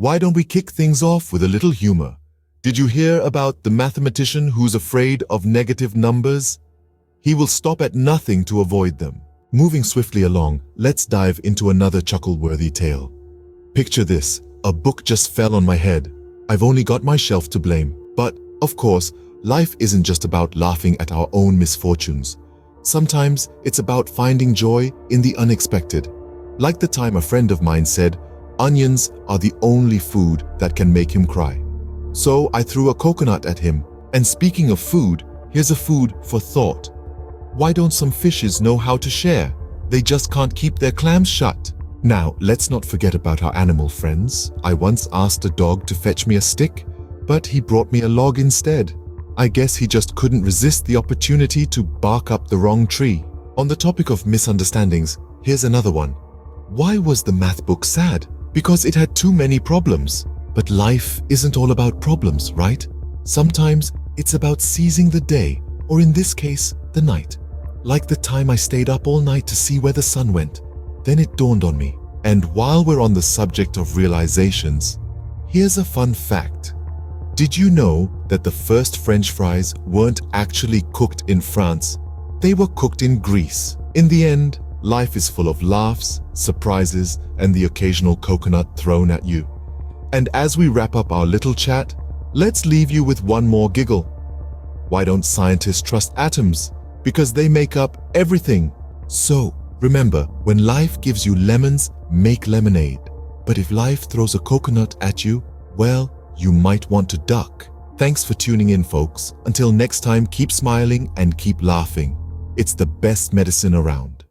Why don't we kick things off with a little humor? Did you hear about the mathematician who's afraid of negative numbers? He will stop at nothing to avoid them. Moving swiftly along, let's dive into another chuckle-worthy tale. Picture this, a book just fell on my head. I've only got myself to blame. But, of course, life isn't just about laughing at our own misfortunes. Sometimes it's about finding joy in the unexpected. Like the time a friend of mine said, onions are the only food that can make him cry. So I threw a coconut at him. And speaking of food, here's a food for thought. Why don't some fishes know how to share? They just can't keep their clams shut. Now, let's not forget about our animal friends. I once asked a dog to fetch me a stick, but he brought me a log instead. I guess he just couldn't resist the opportunity to bark up the wrong tree. On the topic of misunderstandings, here's another one. Why was the math book sad? Because it had too many problems. But life isn't all about problems, right? Sometimes it's about seizing the day, or in this case, the night. Like the time I stayed up all night to see where the sun went. Then it dawned on me. And while we're on the subject of realizations, here's a fun fact. Did you know that the first French fries weren't actually cooked in France? They were cooked in Greece. In the end, life is full of laughs, surprises, and the occasional coconut thrown at you. And as we wrap up our little chat, let's leave you with one more giggle. Why don't scientists trust atoms? Because they make up everything. So, remember, when life gives you lemons, make lemonade. But if life throws a coconut at you, well, you might want to duck. Thanks for tuning in, folks. Until next time, keep smiling and keep laughing. It's the best medicine around.